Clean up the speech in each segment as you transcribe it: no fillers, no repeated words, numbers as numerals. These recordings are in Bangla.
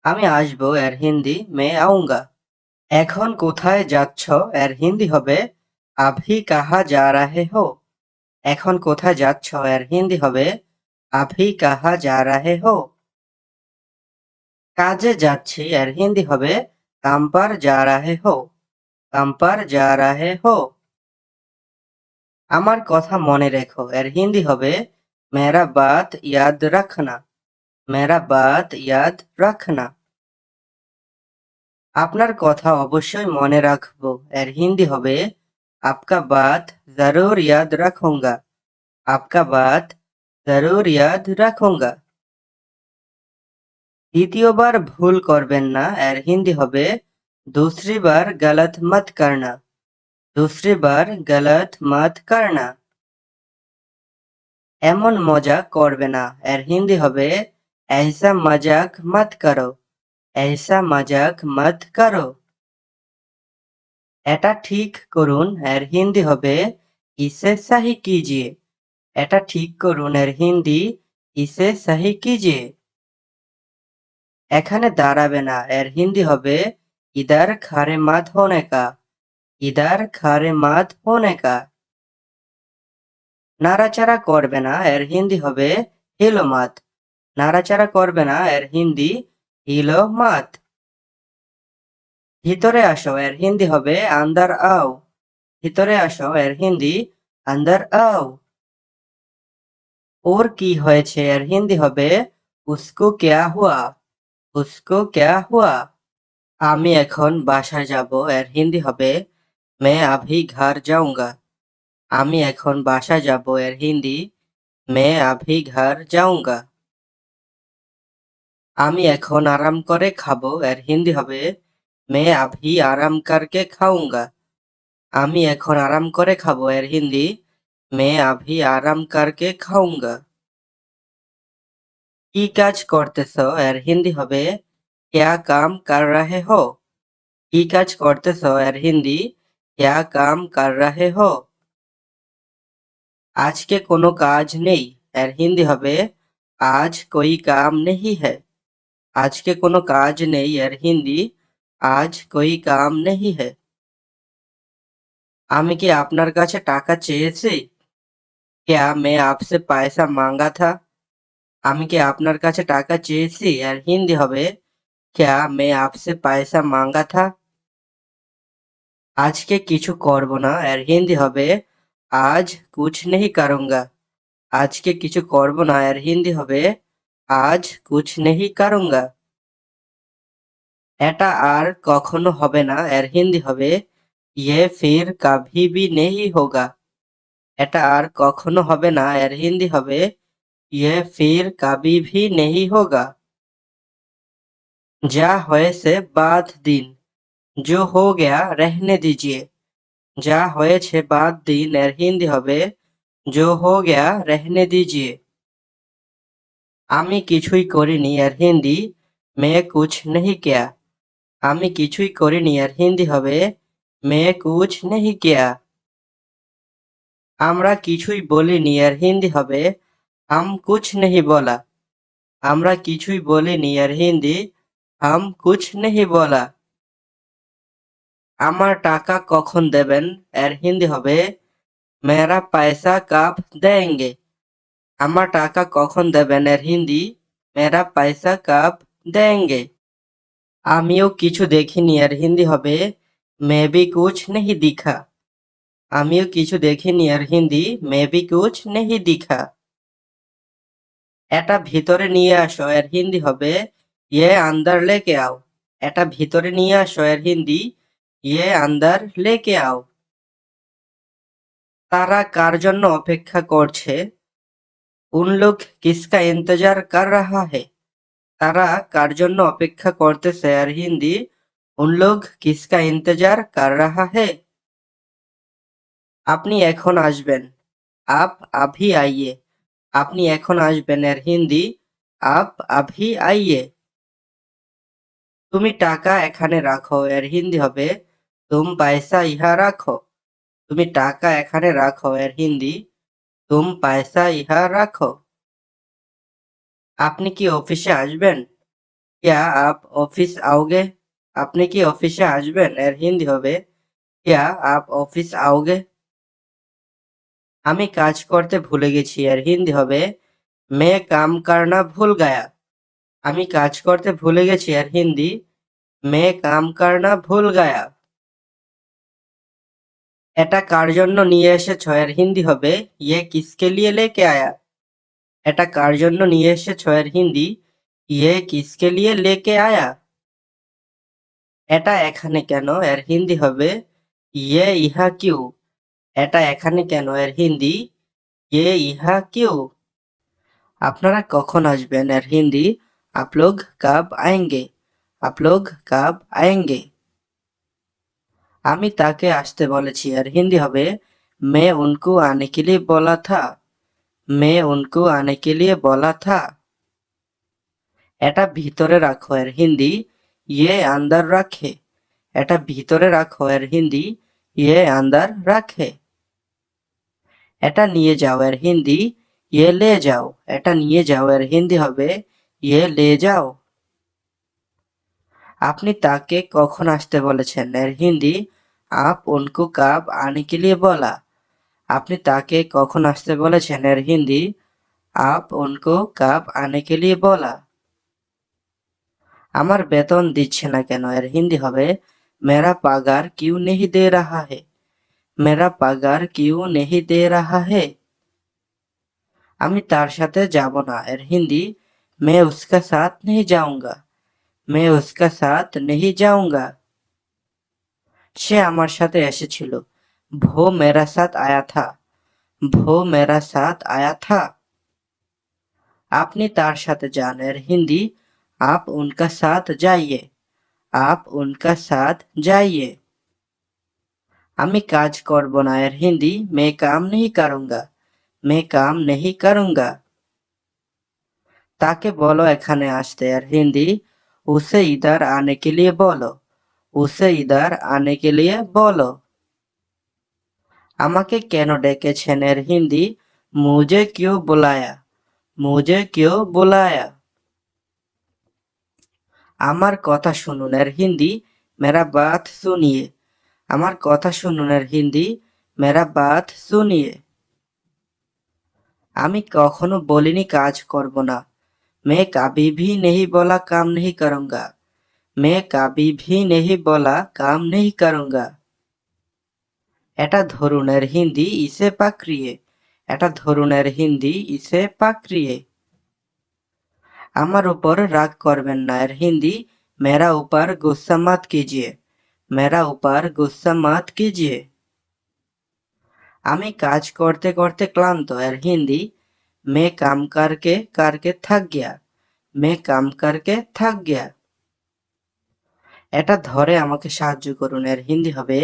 আমি আসবো এর হিন্দি মে আউঙ্গা। এখন কোথায় যাচ্ছ এর হিন্দি হবে আভি কাহা যা রাহে হো। এখন কোথায় যাচ্ছ এর হিন্দি হবে আভি কাহা যা রাহে হো। কাজে যাচ্ছি এর হিন্দি হবে কাম পার যা রাহে হো। কাম পার যা রাহে হো। আমার কথা মনে রেখো এর হিন্দি হবে মেরা বাত ইয়াদ রাখনা। মেরা বাত ইয়াদ রাখনা। আপনার কথা অবশ্যই মনে রাখবো এর হিন্দি হবে আপকা বাত জরুর ইয়াদ রাখুঙ্গা। আপকা বাত জরুর ইয়াদ রাখুঙ্গা। দ্বিতীয়বার ভুল করবেন না এর হিন্দি হবে दूसरी बार गलत मत करना। दूसरी बार गलत मत करना। এমন মজা করবে না এর হিন্দি হবে ऐसा मजाक मत करो। ऐसा मजाक मत करो। এটা ঠিক করুন এর হিন্দি হবে ইসে সহি কিজিয়ে। এটা ঠিক করুন এর হিন্দি ইসে সহি কিজিয়ে। এখানে দাঁড়াবে না এর হিন্দি হবে ইদার খারে মাত হোনে কা। ইদার খারে মাত হোনে কা। নাড়াচাড়া করবে না এর হিন্দি হবে হিলো মাত। নাড়াচাড়া করবে না এর হিন্দি হিলো মাত। ভিতরে আসো এর হিন্দি হবে আন্দার আও। ভিতরে আসো এর হিন্দি আন্দার আও। ওর কি হয়েছে এর হিন্দি হবে উসকো ক্যা হুয়া। উসকো ক্যা হুয়া। আমি এখন বাসায় যাব এর হিন্দি হবে मैं अभी घर जाऊंगा। আমি এখন বাসায় যাব এর হিন্দি मैं अभी घर जाऊंगा। আমি এখন আরাম করে খাবো এর হিন্দি হবে मैं अभी आराम करके खाऊंगा। আমি এখন আরাম করে খাবো এর হিন্দি मैं अभी आराम करके खाऊंगा। কি কাজ করতেছো এর হিন্দি হবে क्या काम कर रहे हो। কি কাজ করতেছো এর হিন্দি क्या काम कर रहे हो। আজকে কোনো কাজ নেই এর হিন্দি হবে আজ कोई काम नहीं है। আজকে কোনো কাজ নেই এর হিন্দি আজ कोई काम नहीं है। আমি কি আপনার কাছে টাকা চেয়েছি। क्या मैं आपसे पैसा मांगा था। আমি কি আপনার কাছে টাকা চেয়েছি এর হিন্দি হবে क्या मैं आपसे पैसा मांगा था। আজকে কিছু করব না এর হিন্দি হবে আজ कुछ नहीं करूंगा। আজকে কিছু করব না এর হিন্দি হবে আজ कुछ नहीं करूंगा। এটা আর কখনো হবে না এর হিন্দি হবে ये फिर कभी भी नहीं होगा। এটা আর কখনো হবে না এর হিন্দি হবে ये फिर कभी भी नहीं होगा। যা হয়েছে বাদ দিন जो हो गया रहने दीजिए। যা হয়েছে বাদ দিন এর হিন্দি হবে जो हो गया रहने दीजिए। আমি কিছুই করিনি এর হিন্দি मैं कुछ नहीं किया। আমি কিছুই করিনি এর হিন্দি হবে मैं कुछ नहीं किया। আমরা কিছুই বলিনি এর হিন্দি হবে हम कुछ नहीं बोला। আমরা কিছুই বলিনি এর হিন্দি हम कुछ नहीं बोला। আমার টাকা কখন দেবেন এর হিন্দি হবে मेरा पैसा कब देंगे। আমার টাকা কখন দেবেন এর হিন্দি मेरा पैसा कब देंगे। আমিও কিছু দেখিনি এর হিন্দি হবে मैं भी कुछ नहीं दिखा। আমিও কিছু দেখিনি এর হিন্দি मैं भी कुछ नहीं दिखा। এটা ভিতরে নিয়ে আসো এর হিন্দি হবে ये अंदर लेके आओ। এটা ভিতরে নিয়ে আসো এর হিন্দি ये अंदर लेके आओ। তারা কার জন্য অপেক্ষা করছে उन लोग किसका इंतजार कर रहा है। তারা কার জন্য অপেক্ষা করতেছে আর হিন্দি उन लोग किसका इंतजार कर रहा है। আপনি এখন আসবেন आप अभी आइए। আপনি এখন আসবেন এর হিন্দি आप अभी आइए। তুমি টাকা এখানে রাখো এর হিন্দি হবে तुम पैसा यहाँ রাখো। তুমি টাকা এখানে রাখো এর হিন্দি तुम पैसा यहाँ রাখো। আপনি কি অফিসে আসবেন क्या आप ऑफिस आओगे? আপনি কি অফিসে আসবেন? এর হিন্দি হবে क्या आप ऑफिस आओगे? আমি কাজ করতে ভুলে গেছি। এর হিন্দি হবে मैं काम करना भूल गया। আমি কাজ করতে ভুলে গেছি। এর হিন্দি मैं काम करना भूल गया। এটা কার জন্য নিয়ে এসেছো? এর হিন্দি হবে ये किसके लिए लेके आया। এটা কার জন্য নিয়ে এসেছো? এর হিন্দি ये किसके लिए लेके आया। এটা এখানে কেন? এর হিন্দি হবে ये यहाँ क्यों। এটা এখানে কেন? এর হিন্দি ये यहाँ क्यों। আপনারা কখন আসবেন? এর হিন্দি आप लोग कब आएंगे। आप लोग कब आएंगे। আমি তাকে আসতে বলেছি। এর হিন্দি হবে मैं उनको आने के लिए बोला था। मैं उनको आने के लिए बोला था। এটা ভিতরে রাখো। এর হিন্দি ये अंदर रखे। এটা ভিতরে রাখো। এর হিন্দি ये अंदर रखे। এটা নিয়ে যাও। এর হিন্দি ये ले जाओ। এটা নিয়ে যাও। এর হিন্দি হবে ये ले जाओ। আপনি তাকে কখন আসতে বলেছেন? এর হিন্দি आप उनको कब आने के लिए बोला। আপনি তাকে কখন আসতে বলেছেন? এর হিন্দি आप उनको कब आने के लिए बोला। আমার বেতন দিচ্ছে না কেন? এর হিন্দি হবে मेरा पगार क्यों नहीं दे रहा है। मेरा पगार क्यों नहीं दे रहा है। আমি তার সাথে যাব না। এর হিন্দি मैं उसका साथ नहीं जाऊंगा। मैं उसका साथ नहीं जाऊंगा। সে আমার সাথে এসেছিল। वो मेरा साथ आया था। वो मेरा साथ आया था। আপনি তার সাথে যান। এর হিন্দি आप उनका साथ जाइए। आप उनका साथ जाइए। আমি কাজ করব না। এর হিন্দি मैं काम नहीं करूंगा। मैं काम नहीं करूंगा। তাকে বলো এখানে আসতে। এর হিন্দি उसे इधर आने के लिए बोलो। उसे इधर आने के लिए बोलो। আমাকে কেন ডেকেছেন? এর হিন্দি मुझे क्यों बुलाया। मुझे क्यों बुलाया। আমার কথা শুনুন। এর হিন্দি मेरा बात सुनिए। আমার কথা শুনুন। এর হিন্দি मेरा बात सुनिए। আমি কখনো বলিনি কাজ করব না। मैं कभी भी नहीं बोला काम नहीं करूंगा। मैं कभी भी नहीं बोला काम नहीं करूंगा। এটা ধরুন। এর হিন্দি इसे पकड़िए। এটা ধরুন। এর হিন্দি इसे पकड़िए। আমার উপর রাগ করবেন না। এর হিন্দি मेरा ऊपर गुस्सा मत कीजिए। मेरा ऊपर गुस्सा मत कीजिए। আমি কাজ করতে করতে ক্লান্ত। এর হিন্দি मैं काम करके करके थक गया। मैं काम करके थक गया। এটা ধরে আমাকে সাহায্য করুন। এর হিন্দি হবে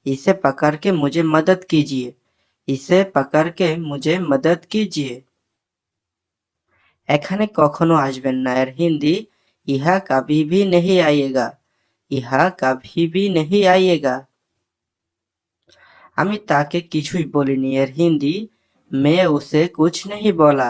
इसे पकड़ के मुझे मदद कीजिए। इसे पकड़ के मुझे मदद कीजिए। এখানে কখনো আসবেন না। এর হিন্দি ইহা कभी भी नहीं आइएगा। ইহা कभी भी नहीं आइएगा। আমি তাকে কিছুই বলিনি। এর হিন্দি मैं उसे कुछ नहीं बोला।